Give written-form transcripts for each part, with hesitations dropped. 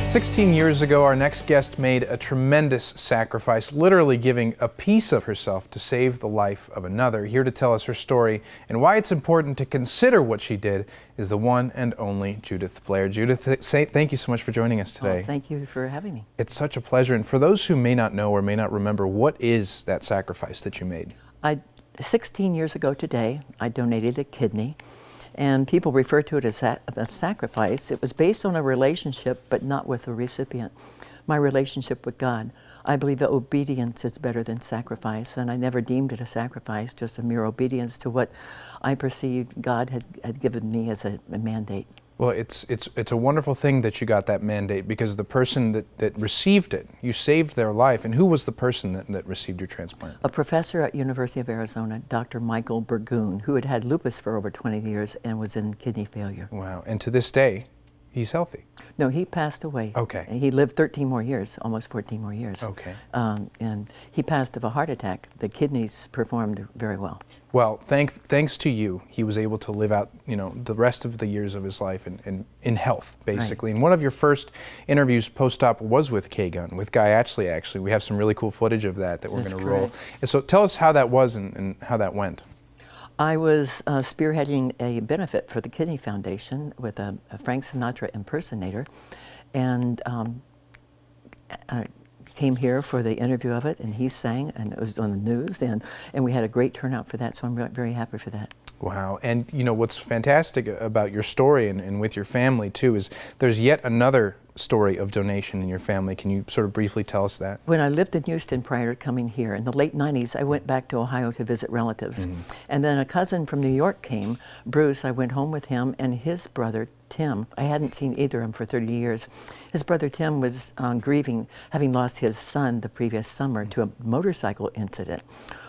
16 years ago, our next guest made a tremendous sacrifice, literally giving a piece of herself to save the life of another. Here to tell us her story and why it's important to consider what she did is the one and only Judith Blair. Judith, thank you so much for joining us today. Oh, thank you for having me. It's such a pleasure. And for those who may not know or may not remember, what is that sacrifice that you made? 16 years ago today, I donated a kidney. And people refer to it as a sacrifice. It was based on a relationship, but not with the recipient. My relationship with God. I believe that obedience is better than sacrifice, and I never deemed it a sacrifice, just a mere obedience to what I perceived God had given me as a mandate. Well, it's a wonderful thing that you got that mandate, because the person that received it, you saved their life. And who was the person that received your transplant? A professor at University of Arizona, Dr. Michael Burgoon, who had had lupus for over 20 years and was in kidney failure. Wow. And to this day, he's healthy. No, he passed away. Okay. He lived 13 more years, almost 14 more years. Okay. And he passed of a heart attack. The kidneys performed very well. Well, thanks to you, he was able to live out, the rest of the years of his life in health, basically. Right. And one of your first interviews post-op was with K-Gun, with Guy Atchley, actually. We have some really cool footage of that we're going to roll. And so tell us how that was and how that went. I was spearheading a benefit for the Kidney Foundation with a Frank Sinatra impersonator, and I came here for the interview of it, and he sang, and it was on the news, and we had a great turnout for that, so I'm very happy for that. Wow. And what's fantastic about your story and with your family too is there's yet another story of donation in your family. Can you sort of briefly tell us that? When I lived in Houston prior to coming here, in the late 90s, I went back to Ohio to visit relatives. Mm-hmm. And then a cousin from New York came, Bruce. I went home with him and his brother, Tim. I hadn't seen either of them for 30 years. His brother Tim was grieving, having lost his son the previous summer to a motorcycle incident.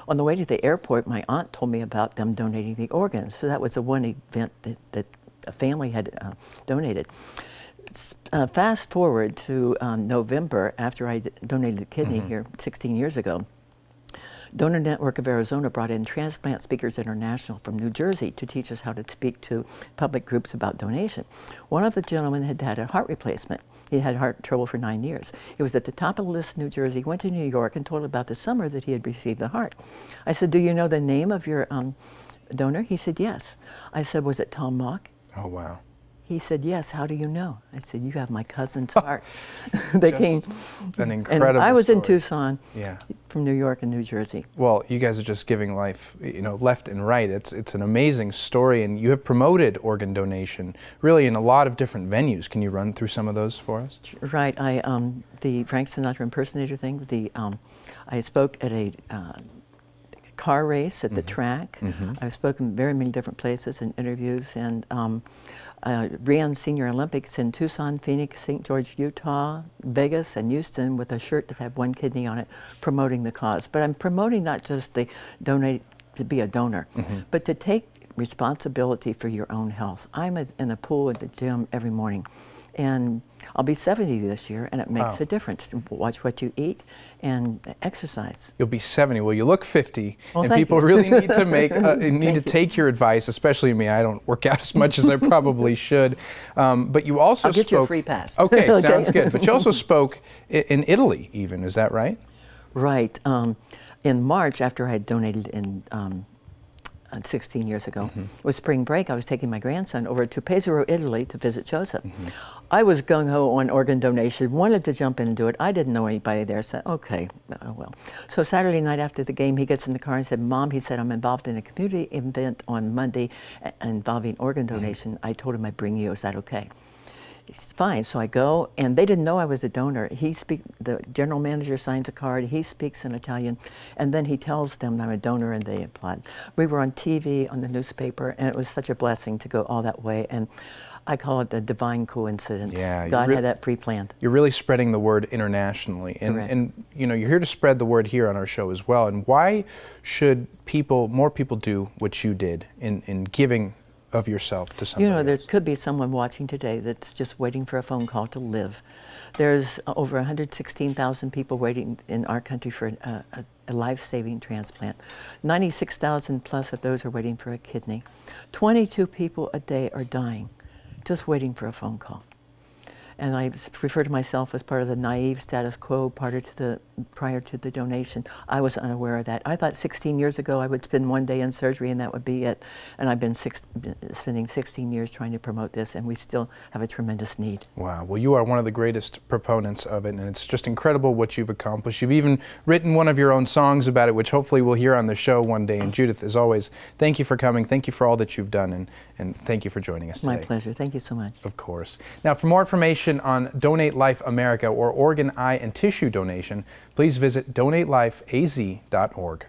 On the way to the airport, my aunt told me about them donating the organs. So that was the one event that a family had donated. Fast forward to November, after I donated the kidney here 16 years ago, Donor Network of Arizona brought in Transplant Speakers International from New Jersey to teach us how to speak to public groups about donation. One of the gentlemen had had a heart replacement. He had heart trouble for 9 years. He was at the top of the list in New Jersey, went to New York and told about the summer that he had received the heart. I said, do you know the name of your donor? He said, yes. I said, was it Tom Mock? Oh, wow. He said, yes, how do you know? I said, you have my cousin's heart. They came. An incredible and I was story. in Tucson, yeah, from New York and New Jersey. Well, you guys are just giving life, left and right. It's an amazing story, and you have promoted organ donation really in a lot of different venues. Can you run through some of those for us? Right. The Frank Sinatra impersonator thing, I spoke at a car race at the track. I've spoken in very many different places in interviews, and ran Senior Olympics in Tucson, Phoenix, St. George, Utah, Vegas, and Houston with a shirt that had one kidney on it, promoting the cause. But I'm promoting not just the donate to be a donor, but to take responsibility for your own health. I'm in a pool at the gym every morning, and I'll be 70 this year, and it makes a difference. Watch what you eat and exercise. You'll be 70. Well, you look 50, well, and people really need to need to take your advice, especially me. I don't work out as much as I probably should. But you also I'll get you a free pass. Okay, sounds good. But you also spoke in Italy, even. Is that right? Right. In March, after I had donated in 16 years ago, it was spring break. I was taking my grandson over to Pesaro, Italy to visit Joseph. I was gung-ho on organ donation, wanted to jump in and do it. I didn't know anybody there, said, okay, well. So Saturday night after the game, he gets in the car and said, Mom, he said, I'm involved in a community event on Monday involving organ donation. I told him I'd bring you. Is that okay? It's fine. So I go, and they didn't know I was a donor. The general manager signs a card. He speaks in Italian, and then he tells them that I'm a donor, and they applaud. We were on TV, on the newspaper, and it was such a blessing to go all that way. And I call it the divine coincidence. Yeah, God had that pre-planned. You're really spreading the word internationally, and you're here to spread the word here on our show as well. And why should more people do what you did in giving of yourself to somebody there else? could be someone watching today that's just waiting for a phone call to live. There's over 116,000 people waiting in our country for a life-saving transplant. 96,000 plus of those are waiting for a kidney. 22 people a day are dying, just waiting for a phone call. And I refer to myself as part of the naive status quo prior to the donation. I was unaware of that. I thought 16 years ago I would spend one day in surgery and that would be it. And I've been spending 16 years trying to promote this, and we still have a tremendous need. Wow. Well, you are one of the greatest proponents of it, and it's just incredible what you've accomplished. You've even written one of your own songs about it, which hopefully we'll hear on the show one day. And Judith, as always, thank you for coming. Thank you for all that you've done, and thank you for joining us today. My pleasure. Thank you so much. Of course. Now, for more information on Donate Life America or organ, eye, and tissue donation, please visit donatelifeaz.org.